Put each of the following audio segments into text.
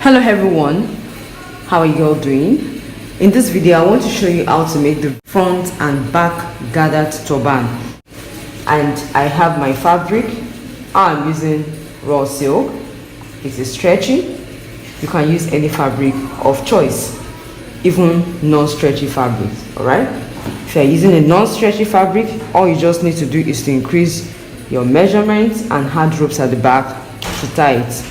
Hello everyone, how are you all doing? In this video I want to show you how to make the front and back gathered turban, and I have my fabric. I'm using raw silk. It is stretchy. You can use any fabric of choice, even non-stretchy fabric. Alright, if you're using a non-stretchy fabric, all you just need to do is to increase your measurements and add ropes at the back to tie it.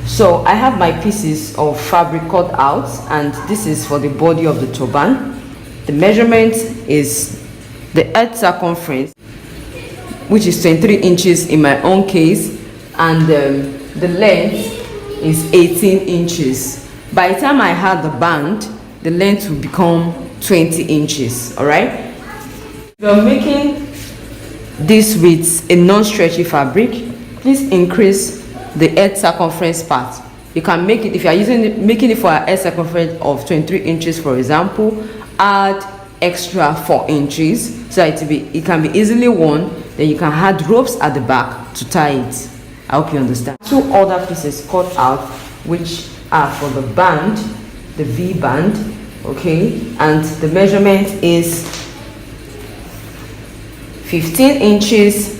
So I have my pieces of fabric cut out, and this is for the body of the turban. The measurement is the head circumference, which is 23 inches in my own case, and the length is 18 inches. By the time I had the band, the length will become 20 inches. Alright, if you're making this with a non-stretchy fabric, please increase the head circumference part. You can make it, if you are making it for a head circumference of 23 inches, for example, add extra 4 inches so that it can be easily worn. Then you can add ropes at the back to tie it. I hope you understand. Two other pieces cut out, which are for the band, the V band, okay, and the measurement is 15 inches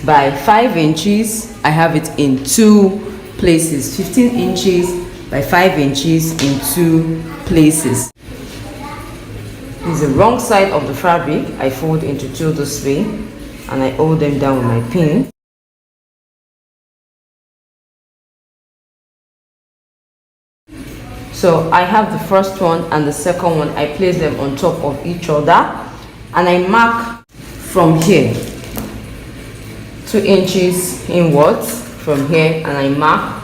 by 5 inches. I have it in two places, 15 inches by 5 inches in two places. This is the wrong side of the fabric. I fold into two this way, and I hold them down with my pin. So I have the first one and the second one. I place them on top of each other, and I mark from here 2 inches inwards from here, and I mark.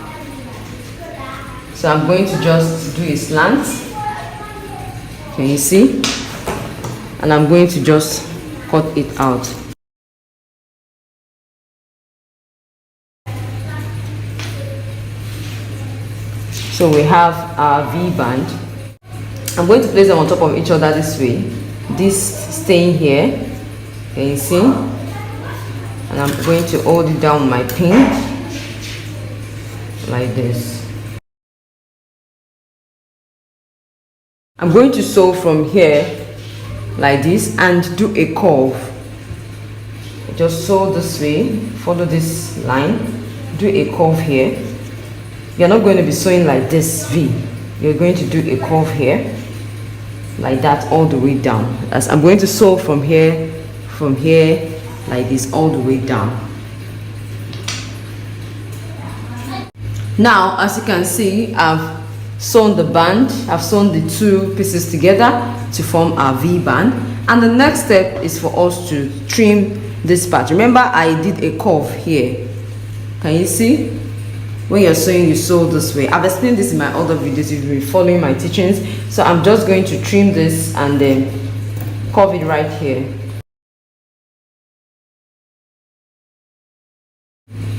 So I'm going to just do a slant. Can you see? And I'm going to just cut it out. So we have our V band. I'm going to place them on top of each other this way. This staying here. Can you see? And I'm going to hold it down with my pin like this. I'm going to sew from here like this and do a curve. Just sew this way, follow this line, do a curve here. You're not going to be sewing like this V. You're going to do a curve here like that all the way down. As I'm going to sew from here like this all the way down. Now, as you can see, I've sewn the band. I've sewn the two pieces together to form our V band, and the next step is for us to trim this part. Remember, I did a curve here. Can you see? When you're sewing, you sew this way. I've explained this in my other videos if you've been following my teachings. So I'm just going to trim this and then curve it right here.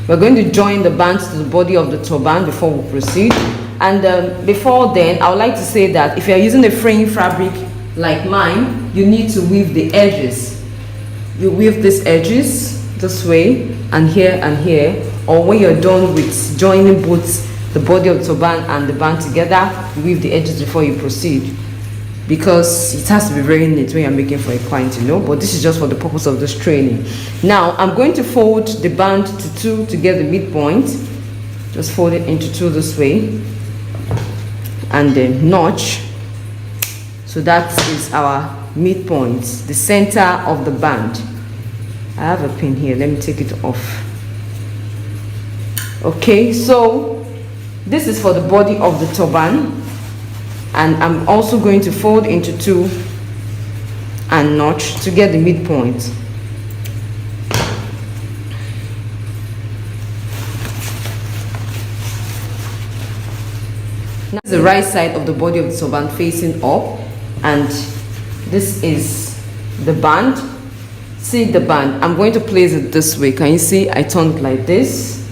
We're going to join the bands to the body of the turban before we proceed. And before then, I would like to say that if you're using a fraying fabric like mine, you need to weave the edges. You weave these edges this way and here, or when you're done with joining both the body of the turban and the band together, you weave the edges before you proceed, because it has to be very neat when you're making for a client, you know. But this is just for the purpose of this training. Now I'm going to fold the band to two to get the midpoint. Just fold it into two this way and then notch. So that is our midpoint, the center of the band. I have a pin here, let me take it off. Okay, so this is for the body of the turban, and I'm also going to fold into two and notch to get the midpoint. Now this is the right side of the body of the turban facing up, and this is the band. See the band, I'm going to place it this way. Can you see? I turned it like this,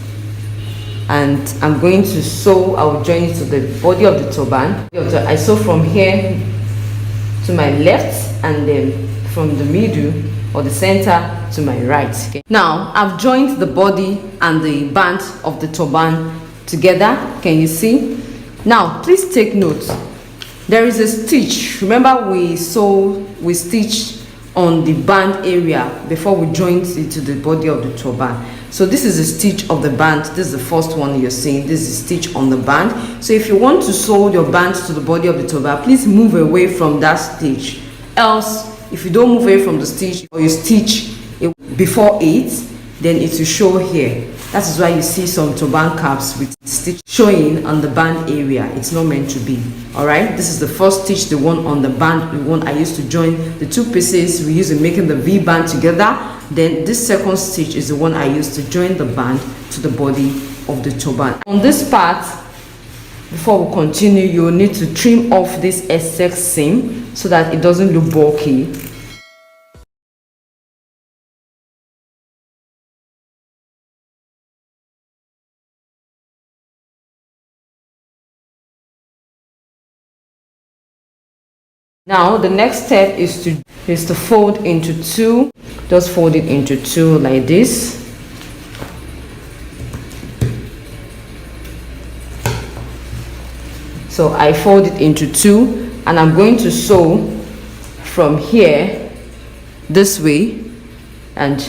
and I'm going to sew. I will join it to the body of the turban. I sew from here to my left, and then from the middle or the center to my right. Okay. Now I've joined the body and the band of the turban together. Can you see? Now please take note, there is a stitch. Remember we stitched on the band area before we joined it to the body of the turban. So this is a stitch of the band. This is the first one you're seeing. This is a stitch on the band. So if you want to sew your band to the body of the turban, please move away from that stitch. Else, if you don't move away from the stitch, or you stitch before it, then it will show here. That is why you see some turban caps with stitch showing on the band area. It's not meant to be. All right, this is the first stitch, the one on the band, the one I used to join the two pieces we use in making the V band together. Then this second stitch is the one I used to join the band to the body of the turban. On this part, before we continue, you will need to trim off this excess seam so that it doesn't look bulky. Now the next step is to fold into two. Just fold it into two like this. So I fold it into two, and I'm going to sew from here this way and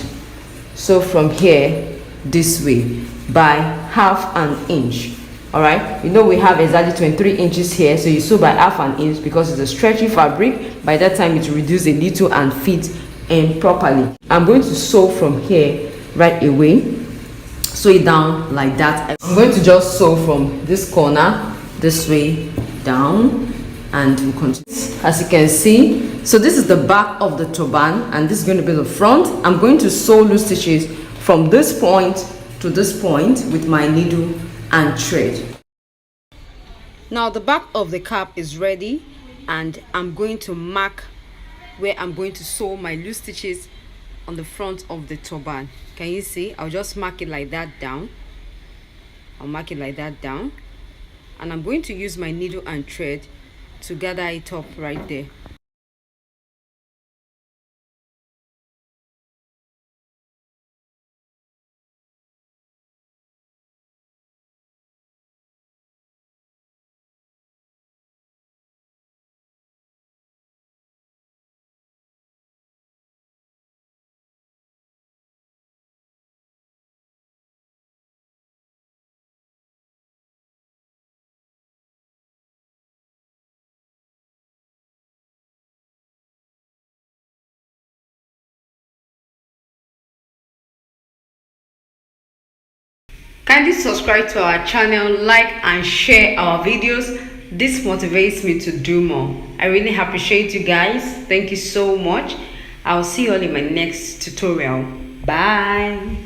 sew from here this way by half an inch. All right, you know we have exactly 23 inches here, so you sew by half an inch because it's a stretchy fabric. By that time it will reduce a little and fit in properly. I'm going to sew from here right away. Sew it down like that. I'm going to just sew from this corner this way down, and we'll continue. As you can see, so this is the back of the turban and this is going to be the front. I'm going to sew loose stitches from this point to this point with my needle and thread. Now the back of the cap is ready, and I'm going to mark where I'm going to sew my loose stitches on the front of the turban. Can you see? I'll just mark it like that down. I'll mark it like that down, and I'm going to use my needle and thread to gather it up right there. Kindly subscribe to our channel, like and share our videos. This motivates me to do more. I really appreciate you guys. Thank you so much. I'll see you all in my next tutorial. Bye.